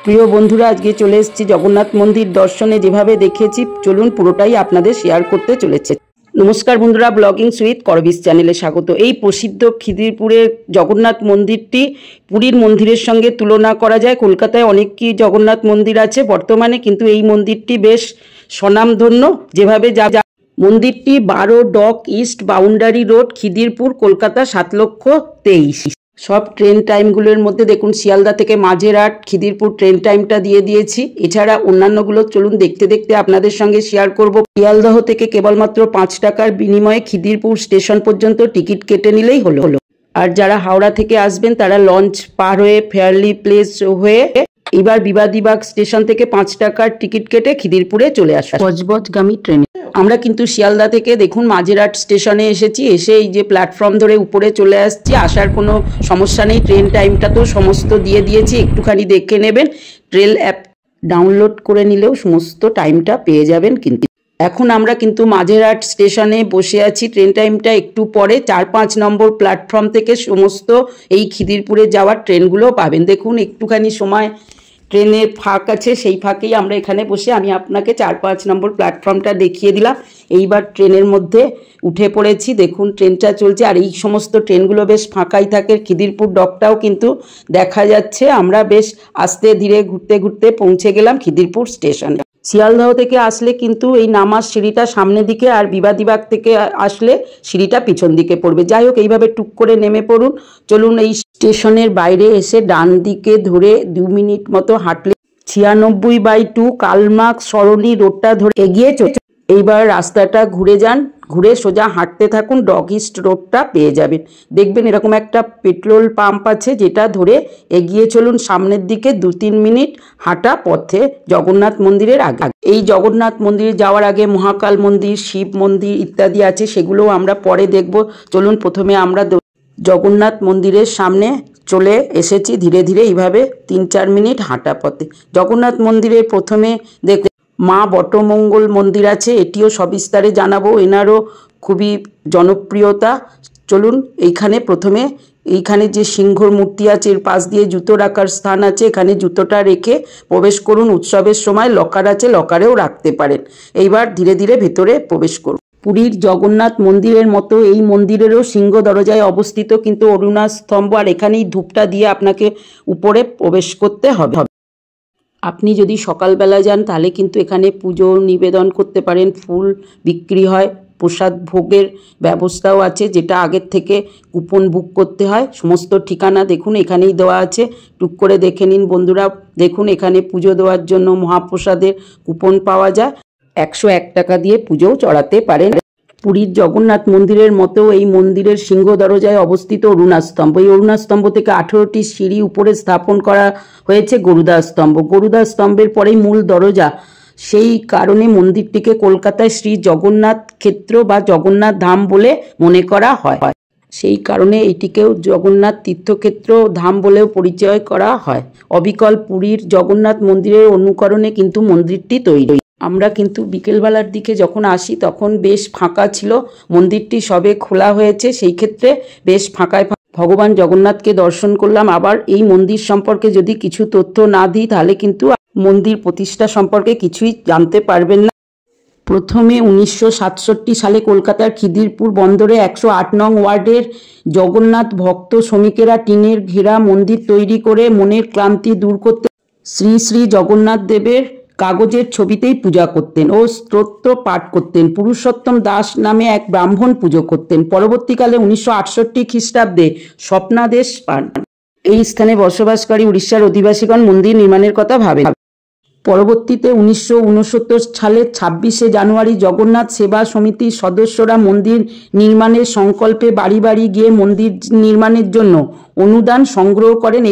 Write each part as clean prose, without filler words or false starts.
প্রিয় বন্ধুরা, আজকে চলে এসেছি জগন্নাথ মন্দির দর্শনে। যেভাবে দেখেছি চলুন পুরোটাই আপনাদের শেয়ার করতে চলেছে। নমস্কার বন্ধুরা, ব্লগিং সুইথ করবিস চ্যানেলে স্বাগত। এই প্রসিদ্ধ খিদিরপুরের জগন্নাথ মন্দিরটি পুরীর মন্দিরের সঙ্গে তুলনা করা যায়। কলকাতায় অনেক কি জগন্নাথ মন্দির আছে বর্তমানে, কিন্তু এই মন্দিরটি বেশ স্বনামধন্য। যেভাবে মন্দিরটি 12 dock east boundary road, Khidirpur, Kolkata 7,23,000। সব ট্রেন টাইমগুলোর মধ্যে দেখুন শিয়ালদা থেকে মাঝেরহাট খিদিরপুর ট্রেন টাইমটা দিয়ে দিয়েছি। এছাড়া অন্যান্যগুলো চলুন দেখতে দেখতে আপনাদের সঙ্গে শেয়ার করব। শিয়ালদহ থেকে কেবলমাত্র 5 টাকার বিনিময়ে খিদিরপুর স্টেশন পর্যন্ত টিকিট কেটে নিলেই হলো। আর যারা হাওড়া থেকে আসবেন তারা লঞ্চ পার হয়ে ফেয়ারলি প্লেস হয়ে এবার বিবাদীবাগ স্টেশন থেকে 5 টাকার টিকিট কেটে খিদিরপুরে চলে আসা বজবজগামী ট্রেনে। আমরা কিন্তু শিয়ালদা থেকে দেখুন মাঝেরহাট স্টেশনে এসেছি। এসে এই যে প্ল্যাটফর্ম ধরে উপরে চলে আসছি। আসার কোনো সমস্যা নেই, ট্রেন টাইমটা তো সমস্ত দিয়ে দিয়েছি, একটুখানি দেখে নেবেন। ট্রেন অ্যাপ ডাউনলোড করে নিলেও সমস্ত টাইমটা পেয়ে যাবেন। কিন্তু এখন আমরা কিন্তু মাঝেরহাট স্টেশনে বসে আছি। ট্রেন টাইমটা একটু পরে 4-5 নম্বর প্ল্যাটফর্ম থেকে সমস্ত এই খিদিরপুরে যাওয়ার ট্রেনগুলো পাবেন। দেখুন একটুখানি সময় ট্রেনের ফাঁক আছে, সেই ফাঁকেই আমরা এখানে বসে আমি আপনাকে 4-5 নম্বর প্ল্যাটফর্মটা দেখিয়ে দিলাম। এইবার ট্রেনের মধ্যে উঠে পড়েছি। দেখুন ট্রেনটা চলছে, আর এই সমস্ত ট্রেনগুলো বেশ ফাঁকাই থাকে। খিদিরপুর ডকটাও কিন্তু দেখা যাচ্ছে। আমরা বেশ আস্তে ধীরে ঘুরতে ঘুরতে পৌঁছে গেলাম খিদিরপুর স্টেশনে। শিয়ালদহ থেকে আসলে কিন্তু এই নামার সিঁড়িটা সামনের দিকে, আর বিবাদীবাগ থেকে আসলে সিঁড়িটা পিছন দিকে পড়বে। যাই হোক, এইভাবে টুক করে নেমে পড়ুন। চলুন এই স্টেশনের বাইরে এসে ডান দিকে ধরে 2 মিনিট মতো হাঁটলে 96/2 কার্লমার্ক্স সরণি রোডটা ধরে এগিয়ে চলছে। এইবার রাস্তাটা ঘুরে যান, ঘুরে সোজা হাঁটতে থাকুন, ডক ইস্ট রোডটা পেয়ে যাবেন। দেখবেন এরকম একটা পেট্রোল পাম্প আছে, যেটা ধরে এগিয়ে চলুন সামনের দিকে। 2-3 মিনিট হাঁটা পথে জগন্নাথ মন্দিরের আগে। এই জগন্নাথ মন্দিরে যাওয়ার আগে মহাকাল মন্দির, শিব মন্দির ইত্যাদি আছে, সেগুলোও আমরা পরে দেখব। চলুন প্রথমে আমরা জগন্নাথ মন্দিরের সামনে চলে এসেছি। ধীরে ধীরে এইভাবে 3-4 মিনিট হাঁটা পথে জগন্নাথ মন্দিরের প্রথমে দেখতে মা বটমঙ্গল মন্দির আছে। এটিও সবিস্তারে জানাবো, এনারও খুবই জনপ্রিয়তা। চলুন এইখানে প্রথমে এইখানে যে সিংহর মূর্তি আছে, এর পাশ দিয়ে জুতো রাখার স্থান আছে, এখানে জুতোটা রেখে প্রবেশ করুন। উৎসবের সময় লকার আছে, লকারেও রাখতে পারেন। এইবার ধীরে ধীরে ভেতরে প্রবেশ করুন। পুরীর জগন্নাথ মন্দিরের মতো এই মন্দিরেরও সিংহ দরজায় অবস্থিত কিন্তু অরুণা স্তম্ভ, আর এখানেই ধূপটা দিয়ে আপনাকে উপরে প্রবেশ করতে হবে। আপনি যদি সকালবেলা যান তাহলে কিন্তু এখানে পুজো নিবেদন করতে পারেন, ফুল বিক্রি হয়, প্রসাদ ভোগের ব্যবস্থাও আছে, যেটা আগের থেকে কুপন বুক করতে হয়। সমস্ত ঠিকানা দেখুন এখানেই দেওয়া আছে, টুক করে দেখে নিন বন্ধুরা। দেখুন এখানে পুজো দেওয়ার জন্য মহাপ্রসাদের কুপন পাওয়া যায়। 101 টাকা দিয়ে পুজোও চড়াতে পারেন। পুরীর জগন্নাথ মন্দিরের মতো এই মন্দিরের সিংহ দরজায় অবস্থিত অরুণা স্তম্ভ। এই অরুণা স্তম্ভ থেকে 18টি সিঁড়ি উপরে স্থাপন করা হয়েছে গরুদা স্তম্ভ। গরুদা স্তম্ভের পরেই মূল দরজা। সেই কারণে মন্দিরটিকে কলকাতায় শ্রী জগন্নাথ ক্ষেত্র বা জগন্নাথ ধাম বলে মনে করা হয়। সেই কারণে এটিকেও জগন্নাথ তীর্থক্ষেত্র ধাম বলেও পরিচয় করা হয়। অবিকল পুরীর জগন্নাথ মন্দিরের অনুকরণে কিন্তু মন্দিরটি তৈরি। আমরা কিন্তু বিকেলবেলার দিকে যখন আসি তখন বেশ ফাঁকা ছিল। মন্দিরটি সবে খোলা হয়েছে, সেই ক্ষেত্রে বেশ ফাঁকায় ভগবান জগন্নাথকে দর্শন করলাম। আবার এই মন্দির সম্পর্কে যদি কিছু তথ্য না দিই তাহলে কিন্তু মন্দির প্রতিষ্ঠা সম্পর্কে কিছুই জানতে পারবেন না। প্রথমে 1967 সালে কলকাতার খিদিরপুর বন্দরে 108 নং ওয়ার্ডের জগন্নাথ ভক্ত শ্রমিকেরা টিনের ঘেরা মন্দির তৈরি করে মনের ক্লান্তি দূর করতে শ্রী শ্রী জগন্নাথ দেবের কাগজের ছবিতেই পূজা করতেন ও স্তোত্র পাঠ করতেন। পুরুষোত্তম দাস নামে এক ব্রাহ্মণ পুজো করতেন। পরবর্তীকালে 1968 খ্রিস্টাব্দে স্বপ্নাদেশ পান। এই স্থানে বসবাসকারী উড়িষ্যার অধিবাসীগণ মন্দির নির্মাণের কথা ভাবেন। পরবর্তীতে 1969 সালের 26শে জানুয়ারি জগন্নাথ সেবা সমিতির সদস্যরা মন্দির নির্মাণের সংকল্পে বাড়ি বাড়ি গিয়ে মন্দির নির্মাণের জন্য অনুদান সংগ্রহ করেন।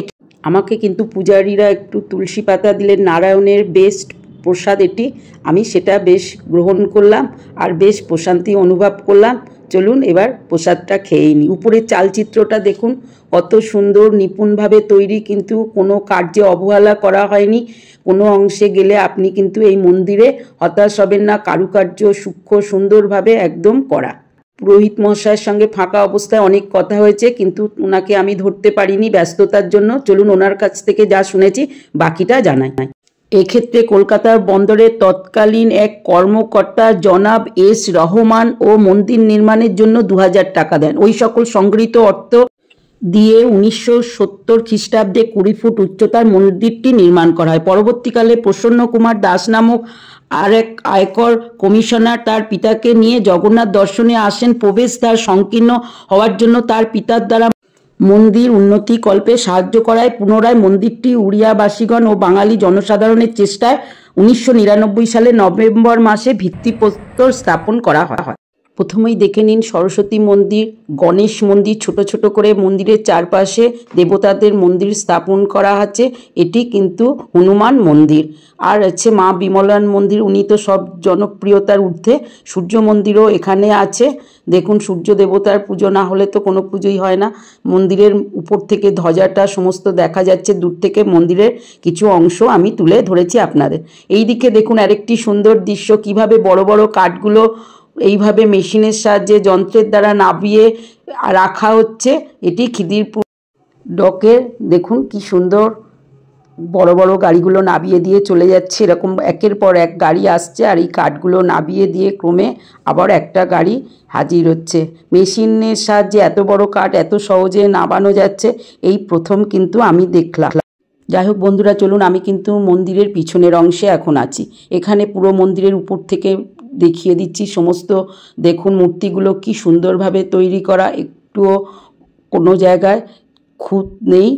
আমাকে কিন্তু পূজারীরা একটু তুলসী পাতা দিলেন, নারায়ণের বেস্ট প্রসাদ এটি। আমি সেটা বেশ গ্রহণ করলাম আর বেশ প্রশান্তি অনুভব করলাম। চলুন এবার প্রসাদটা খেয়ে নিই। উপরের চালচিত্রটা দেখুন কত সুন্দর, নিপুণভাবে তৈরি, কিন্তু কোনো কার্যে অবহেলা করা হয়নি। কোনো অংশে গেলে আপনি কিন্তু এই মন্দিরে হতাশ হবেন না। কারুকার্য সূক্ষ্ম সুন্দরভাবে একদম করা। পুরোহিত মহাশয়ের সঙ্গে ফাঁকা অবস্থায় অনেক কথা হয়েছে, কিন্তু ওনাকে আমি ধরতে পারিনি ব্যস্ততার জন্য। চলুন ওনার কাছ থেকে যা শুনেছি বাকিটা জানাই। এক্ষেত্রে কলকাতার বন্দরের তৎকালীন এক কর্মকর্তা জনাব এস রহমান ও মন্দির নির্মাণের জন্য 2000 টাকা দেন। ওই সকল সংগৃহীত অর্থ দিয়ে 1970 খ্রিস্টাব্দে 20 ফুট উচ্চতার মন্দিরটি নির্মাণ করা হয়। পরবর্তীকালে প্রসন্ন কুমার দাস নামক আরেক আয়কর কমিশনার তার পিতাকে নিয়ে জগন্নাথ দর্শনে আসেন। প্রবেশদ্বার সংকীর্ণ হওয়ার জন্য তার পিতার দ্বারা মন্দির উন্নতিকল্পে সাহায্য করায় পুনরায় মন্দিরটি উড়িয়াবাসীগণ ও বাঙালি জনসাধারণের চেষ্টায় 1999 সালে নভেম্বর মাসে ভিত্তিপ্রস্তর স্থাপন করা হয়। প্রথমেই দেখে নিন সরস্বতী মন্দির, গণেশ মন্দির, ছোট ছোট করে মন্দিরের চারপাশে দেবতাদের মন্দির স্থাপন করা আছে। এটি কিন্তু হনুমান মন্দির। আর আছে মা বিমলার মন্দির, উনি তো সব জনপ্রিয়তার ঊর্ধ্বে। সূর্য মন্দিরও এখানে আছে। দেখুন সূর্য দেবতার পুজো না হলে তো কোনো পুজোই হয় না। মন্দিরের উপর থেকে ধ্বজাটা সমস্ত দেখা যাচ্ছে, দূর থেকে মন্দিরের কিছু অংশ আমি তুলে ধরেছি আপনাদের। এই দিকে দেখুন আরেকটি সুন্দর দৃশ্য, কিভাবে বড় বড় কাঠগুলো এইভাবে মেশিনের সাহায্যে যন্ত্রের দ্বারা নাবিয়ে রাখা হচ্ছে। এটি খিদিরপুর ডকের দেখুন কি সুন্দর বড় বড় গাড়িগুলো নাবিয়ে দিয়ে চলে যাচ্ছে। এরকম একের পর এক গাড়ি আসছে আর এই কাঠগুলো নাবিয়ে দিয়ে ক্রমে আবার একটা গাড়ি হাজির হচ্ছে। মেশিনের সাহায্যে এত বড় কাঠ এত সহজে নাবানো যাচ্ছে এই প্রথম কিন্তু আমি দেখলাম। যাই হোক বন্ধুরা, চলুন আমি কিন্তু মন্দিরের পিছনের অংশে এখন আছি। এখানে পুরো মন্দিরের উপর থেকে দেখিয়ে দিচ্ছি সমস্ত। দেখুন মূর্তিগুলো কি সুন্দরভাবে তৈরি করা, একটুও কোনো জায়গায় খুঁত নেই,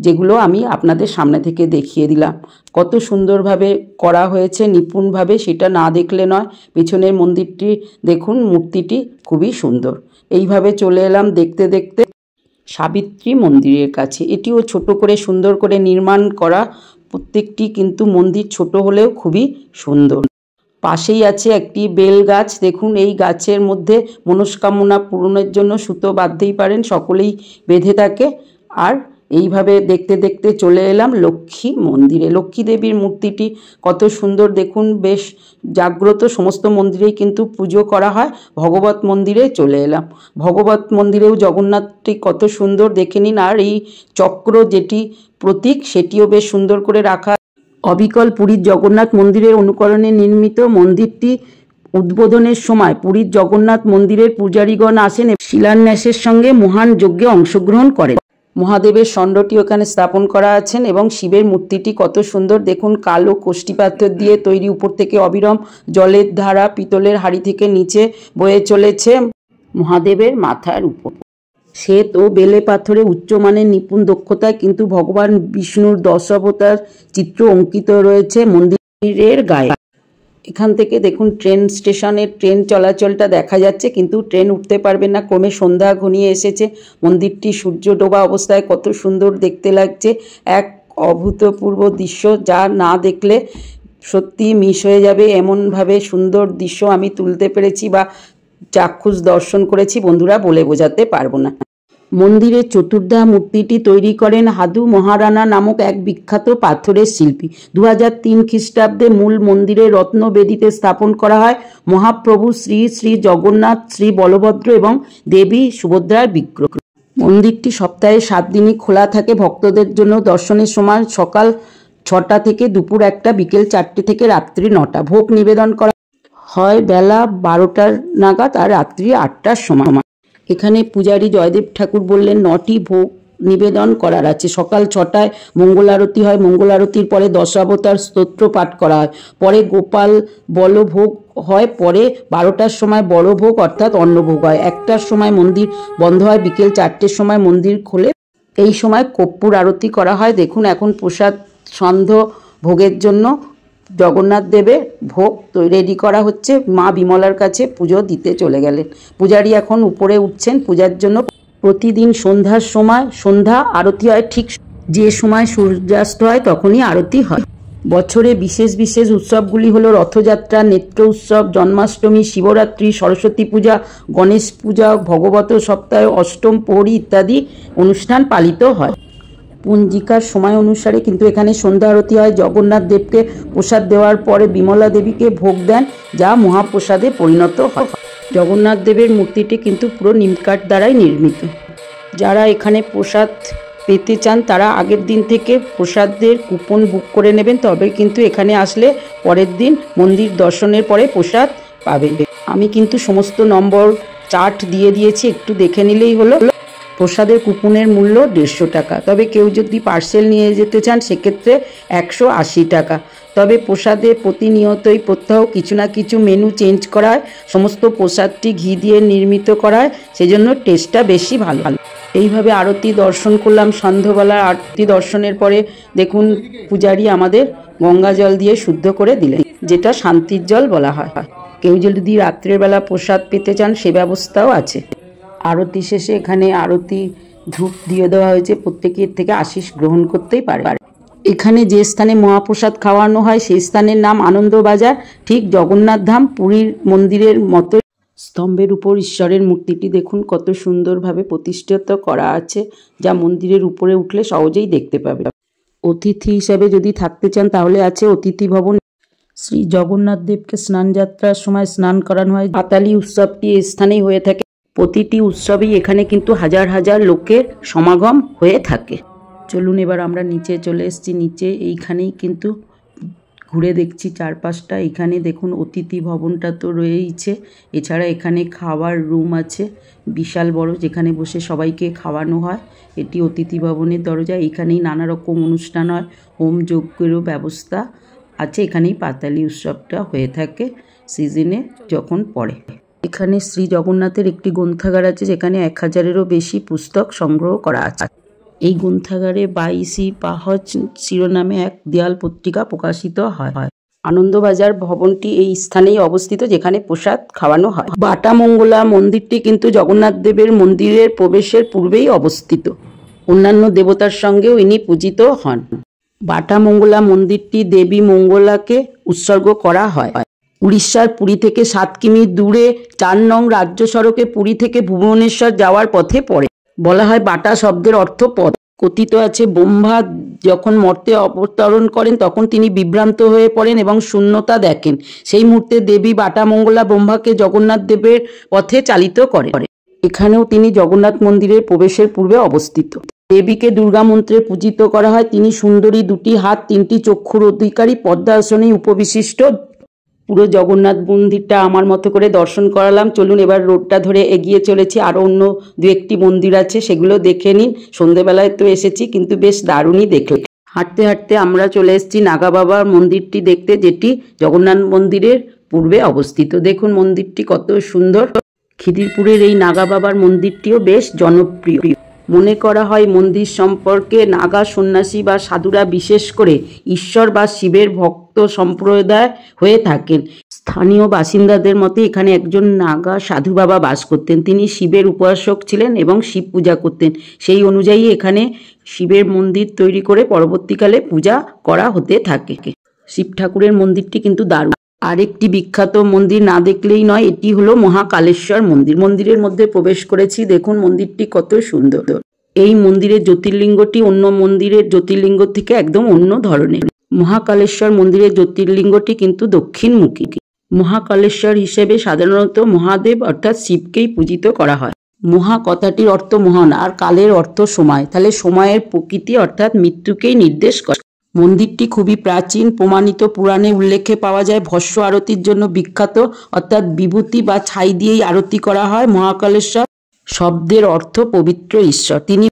যেগুলো আমি আপনাদের সামনে থেকে দেখিয়ে দিলাম। কত সুন্দরভাবে করা হয়েছে নিপুণভাবে, সেটা না দেখলে নয়। পেছনের মন্দিরটি দেখুন, মূর্তিটি খুবই সুন্দর। এইভাবে চলে এলাম দেখতে দেখতে সাবিত্রী মন্দিরের কাছে। এটিও ছোট করে সুন্দর করে নির্মাণ করা। প্রত্যেকটি কিন্তু মন্দির ছোট হলেও খুবই সুন্দর। পাশেই আছে একটি বেল গাছ। দেখুন এই গাছের মধ্যে মনস্কামনা পূরণের জন্য সুতো বাঁধতেই পারেন, সকলেই বেঁধে থাকে। আর এইভাবে দেখতে দেখতে চলে এলাম লক্ষ্মী মন্দিরে। লক্ষ্মী দেবীর মূর্তিটি কত সুন্দর দেখুন, বেশ জাগ্রত। সমস্ত মন্দিরেই কিন্তু পুজো করা হয়। ভগবত মন্দিরে চলে এলাম। ভগবত মন্দিরেও জগন্নাথটি কত সুন্দর দেখে নিন। আর এই চক্র যেটি প্রতীক সেটিও বেশ সুন্দর করে রাখা। অবিকল পুরীর জগন্নাথ মন্দিরের অনুকরণে নির্মিত মন্দিরটি উদ্বোধনের সময় পুরীর জগন্নাথ মন্দিরের পূজারীগণ আসেন এবং শিলান্যাসের সঙ্গে মহান যজ্ঞে অংশগ্রহণ করেন। মহাদেবের ষণ্ঢটি ওখানে স্থাপন করা আছেন এবং শিবের মূর্তিটি কত সুন্দর দেখুন, কালো কোষ্ঠী পাথর দিয়ে তৈরি। উপর থেকে অবিরাম জলের ধারা পিতলের হাঁড়ি থেকে নিচে বয়ে চলেছে মহাদেবের মাথার উপর। শ্বেত ও বেলে পাথরে উচ্চমানের নিপুণ দক্ষতায় কিন্তু ভগবান বিষ্ণুর 10 অবতার চিত্র অঙ্কিত রয়েছে মন্দিরের গায়ে। এখান থেকে দেখুন ট্রেন স্টেশনের ট্রেন চলাচলটা দেখা যাচ্ছে, কিন্তু ট্রেন উঠতে পারবে না। ক্রমে সন্ধ্যা ঘনিয়ে এসেছে। মন্দিরটি সূর্য ডোবা অবস্থায় কত সুন্দর দেখতে লাগছে। এক অভূতপূর্ব দৃশ্য, যা না দেখলে সত্যি মিস হয়ে যাবে। এমনভাবে সুন্দর দৃশ্য আমি তুলতে পেরেছি বা চাক্ষুষ দর্শন করেছি বন্ধুরা, বলে বোঝাতে পারবো না। মন্দিরের চতুর্ধা মূর্তিটি তৈরি করেন হাদু মহারানা নামক এক বিখ্যাত পাথরের শিল্পী। 2003 খ্রিস্টাব্দে মূল মন্দিরের রত্নবেদিতে স্থাপন করা হয় মহাপ্রভু শ্রী শ্রী জগন্নাথ, শ্রী বলভদ্র এবং দেবী সুভদ্রার বিগ্রহ। মন্দিরটি সপ্তাহে 7 দিনই খোলা থাকে ভক্তদের জন্য। দর্শনের সময় সকাল 6টা থেকে দুপুর 1টা, বিকেল 4টে থেকে রাত্রি 9টা। ভোগ নিবেদন করা হয় বেলা 12টার নাগাদ আর রাত্রি 8টার সময়। এখানে পূজারী জয়দেব ঠাকুর বললেন 9টি ভোগ নিবেদন করার আছে। সকাল 6টায় মঙ্গল আরতি হয়। মঙ্গল আরতির পরে 10 অবতার স্তোত্র পাঠ করা হয়। পরে গোপাল বলভোগ হয়। পরে 12টার সময় বড় ভোগ অর্থাৎ অন্নভোগ হয়। 1টার সময় মন্দির বন্ধ হয়। বিকেল 4টের সময় মন্দির খোলে। এই সময় কর্পূর আরতি করা হয়। দেখুন এখন প্রসাদ সন্ধ্যা ভোগের জন্য জগন্নাথ দেবের ভোগ রেডি করা হচ্ছে। মা বিমলার কাছে পুজো দিতে চলে গেলেন। পূজারী এখন উপরে উঠছেন পূজার জন্য। প্রতিদিন সন্ধ্যার সময় সন্ধ্যা আরতি হয়। ঠিক যে সময় সূর্যাস্ত হয় তখনই আরতি হয়। বছরে বিশেষ বিশেষ উৎসবগুলি হলো রথযাত্রা, নেত্র উৎসব, জন্মাষ্টমী, শিবরাত্রি, সরস্বতী পূজা, গণেশ পূজা, ভগবত সপ্তাহ, অষ্টম প্রহরী ইত্যাদি অনুষ্ঠান পালিত হয়। পঞ্জিকার সময় অনুসারে কিন্তু এখানে সন্ধ্যা আরতি হয়। জগন্নাথ দেবকে প্রসাদ দেওয়ার পরে বিমলা দেবীকে ভোগ দেন, যা মহাপ্রসাদে পরিণত হয়। জগন্নাথ দেবের মূর্তিটি কিন্তু পুরো নিমকাঠ দ্বারাই নির্মিত। যারা এখানে প্রসাদ পেতে চান তারা আগের দিন থেকে প্রসাদের কুপন বুক করে নেবেন, তবে কিন্তু এখানে আসলে পরের দিন মন্দির দর্শনের পরে প্রসাদ পাবেন। আমি কিন্তু সমস্ত নম্বর চার্ট দিয়ে দিয়েছি, একটু দেখে নিলেই হলো। প্রসাদের কুপনের মূল্য 150 টাকা, তবে কেউ যদি পার্সেল নিয়ে যেতে চান সেক্ষেত্রে 180 টাকা। তবে প্রসাদে প্রতিনিয়তই প্রত্যহ কিছু না কিছু মেনু চেঞ্জ করা হয়, সমস্ত প্রসাদটি ঘি দিয়ে নির্মিত করা হয়, সেজন্য টেস্টটা বেশি ভালো। এইভাবে আরতি দর্শন করলাম। সন্ধ্যাবেলার আরতি দর্শনের পরে দেখুন পূজারী আমাদের গঙ্গা জল দিয়ে শুদ্ধ করে দিলেন, যেটা শান্তির জল বলা হয়। কেউ যদি রাত্রের বেলা প্রসাদ পেতে চান সে ব্যবস্থাও আছে। আরতি শেষে এখানে আরতি ধূপ দিয়ে দেওয়া হয়েছে, প্রত্যেকের থেকে আশীষ গ্রহণ করতেই পারে। এখানে যে স্থানে মহাপ্রসাদ খাওয়ানো হয় সেই স্থানের নাম আনন্দবাজার, ঠিক জগন্নাথ ধাম পুরীর মন্দিরের মতো। স্তম্ভের উপর ঈশ্বরের মূর্তিটি দেখুন কত সুন্দরভাবে প্রতিষ্ঠিত করা আছে, যা মন্দিরের উপরে উঠলে সহজেই দেখতে পাবে। অতিথি হিসাবে যদি থাকতে চান তাহলে আছে অতিথি ভবন। শ্রী জগন্নাথ দেবকে স্নান যাত্রার সময় স্নান করানো হয়। পাতালি উৎসবটি এই স্থানেই হয়ে থাকে। প্রতিটি উৎসবেই এখানে কিন্তু হাজার হাজার লোকের সমাগম হয়ে থাকে। চলুন এবার আমরা নিচে চলে এসেছি। নিচে এইখানেই কিন্তু ঘুরে দেখছি চারপাশটা। এখানে দেখুন অতিথি ভবনটা তো রয়েইছে, এছাড়া এখানে খাওয়ার রুম আছে বিশাল বড়, যেখানে বসে সবাইকে খাওয়ানো হয়। এটি অতিথি ভবনের দরজা। এখানেই নানা রকম অনুষ্ঠান হয়, হোম যজ্ঞেরও ব্যবস্থা আছে। এখানেই পাতালি উৎসবটা হয়ে থাকে সিজনে যখন পড়ে। এখানে শ্রী জগন্নাথের একটি গ্রন্থাগার আছে, যেখানে 1000-এরও বেশি পুস্তক সংগ্রহ করা আছে। এই গ্রন্থাগারে 22 পাহচ শিরোনামে এক দেয়াল পত্রিকা প্রকাশিত হয়। আনন্দবাজার ভবনটি এই স্থানেই অবস্থিত, যেখানে প্রসাদ খাওয়ানো হয়। বাটা মঙ্গলা মন্দিরটি কিন্তু জগন্নাথ দেবের মন্দিরের প্রবেশের পূর্বেই অবস্থিত। অন্যান্য দেবতার সঙ্গেও ইনি পূজিত হন। বাটা মঙ্গলা মন্দিরটি দেবী মঙ্গলাকে উৎসর্গ করা হয়। উড়িষ্যার পুরী থেকে 7 কিমি দূরে 4 নং রাজ্য সড়কে পুরী থেকে ভুবনেশ্বর যাওয়ার পথে পড়ে। বলা হয় বাটা শব্দের অর্থ পথ। কথিত আছে ব্রহ্মা যখন মর্তে অবতরণ করেন তখন তিনি বিভ্রান্ত হয়ে পড়েন এবং শূন্যতা দেখেন। সেই মুহূর্তে দেবী বাটা মঙ্গলা ব্রহ্মাকে জগন্নাথ দেবের পথে চালিত করেন। এখানেও তিনি জগন্নাথ মন্দিরের প্রবেশের পূর্বে অবস্থিত। দেবীকে দুর্গা মন্ত্রে পূজিত করা হয়। তিনি সুন্দরী, 2টি হাত, 3টি চক্ষুর অধিকারী, পদ্মাসনে উপবিশিষ্ট। পুরো জগন্নাথ মন্দিরটা আমার মতো করে দর্শন করালাম। চলুন এবার রোডটা ধরে এগিয়ে চলেছি। আরও অন্য 2-1টি মন্দির আছে, সেগুলো দেখে নিন। সন্ধেবেলায় তো এসেছি, কিন্তু বেশ দারুণই দেখলাম। হাঁটতে হাঁটতে আমরা চলে এসেছি নাগা বাবার মন্দিরটি দেখতে, যেটি জগন্নাথ মন্দিরের পূর্বে অবস্থিত। দেখুন মন্দিরটি কত সুন্দর। খিদিরপুরের এই নাগা বাবার মন্দিরটিও বেশ জনপ্রিয়। মনে করা হয় মন্দির সম্পর্কে নাগা সন্ন্যাসী বা সাধুরা বিশেষ করে ঈশ্বর বা শিবের ভক্ত সম্প্রদায় হয়ে থাকেন। স্থানীয় বাসিন্দাদের মতে এখানে একজন নাগা সাধু বাবা বাস করতেন। তিনি শিবের উপাসক ছিলেন এবং শিব পূজা করতেন। সেই অনুযায়ী এখানে শিবের মন্দির তৈরি করে পরবর্তীকালে পূজা করা হতে থাকে। শিব ঠাকুরের মন্দিরটি কিন্তু দারুণ। আরেকটি বিখ্যাত মন্দির না দেখলেই নয়, এটি হলো মহাকালেশ্বর মন্দির। মন্দিরের মধ্যে প্রবেশ করেছি, দেখুন মন্দিরটি কত সুন্দর। এই মন্দিরের জ্যোতির্লিঙ্গটি অন্য মন্দিরের জ্যোতির্লিঙ্গ থেকে একদম অন্য ধরনের। মহাকালেশ্বর মন্দিরের জ্যোতির্লিঙ্গটি কিন্তু দক্ষিণমুখী। মহাকালেশ্বর হিসেবে সাধারণত মহাদেব অর্থাৎ শিবকেই পূজিত করা হয়। মহা কথাটির অর্থ মহান, আর কালের অর্থ সময়, তাহলে সময়ের প্রকৃতি অর্থাৎ মৃত্যুকেই নির্দেশ করে। মন্দিরটি খুবই প্রাচীন। প্রমাণিত পুরাণে উল্লেখে পাওয়া যায় ভস্য আরতির জন্য বিখ্যাত, অর্থাৎ বিভূতি বা ছাই দিয়েই আরতি করা হয়। মহাকালেশ্বর শব্দের অর্থ পবিত্র ঈশ্বর। তিনি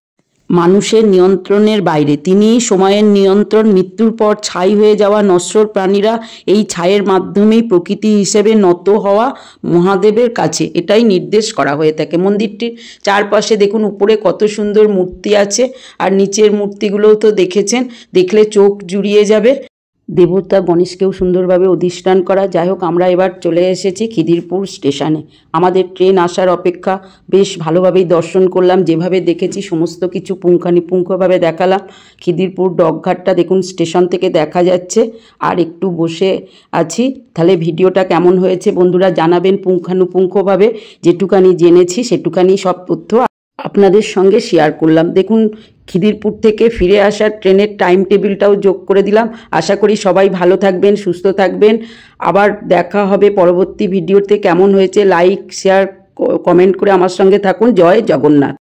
মানুষের নিয়ন্ত্রণের বাইরে, তিনি সময়ের নিয়ন্ত্রণ। মৃত্যুর পর ছাই হয়ে যাওয়া নশ্বর প্রাণীরা এই ছায়ের মাধ্যমেই প্রকৃতি হিসেবে নত হওয়া মহাদেবের কাছে, এটাই নির্দেশ করা হয়ে থাকে। মন্দিরটির চারপাশে দেখুন উপরে কত সুন্দর মূর্তি আছে, আর নিচের মূর্তিগুলোও তো দেখেছেন, দেখলে চোখ জুড়িয়ে যাবে। দেবতা গণেশকেও সুন্দরভাবে অধিষ্ঠান করা। যাই হোক, আমরা এবার চলে এসেছি খিদিরপুর স্টেশনে। আমাদের ট্রেন আসার অপেক্ষা, বেশ ভালোভাবেই দর্শন করলাম। যেভাবে দেখেছি সমস্ত কিছু পুঙ্খানুপুঙ্খভাবে দেখালাম। খিদিরপুর ডকঘাটটা দেখুন স্টেশন থেকে দেখা যাচ্ছে। আর একটু বসে আছি। তাহলে ভিডিওটা কেমন হয়েছে বন্ধুরা জানাবেন পুঙ্খানুপুঙ্খভাবে। যেটুকানি জেনেছি সেটুকানি সব তথ্য আপনাদের সঙ্গে শেয়ার করলাম। দেখুন, খিদিরপুর থেকে ফিরে আসার ট্রেনের টাইম টেবিলটাও যোগ করে দিলাম। আশা করি সবাই ভালো থাকবেন, সুস্থ থাকবেন। আবার দেখা হবে পরবর্তী ভিডিওতে। কেমন হয়েছে লাইক শেয়ার কমেন্ট করে আমার সঙ্গে থাকুন। জয় জগন্নাথ।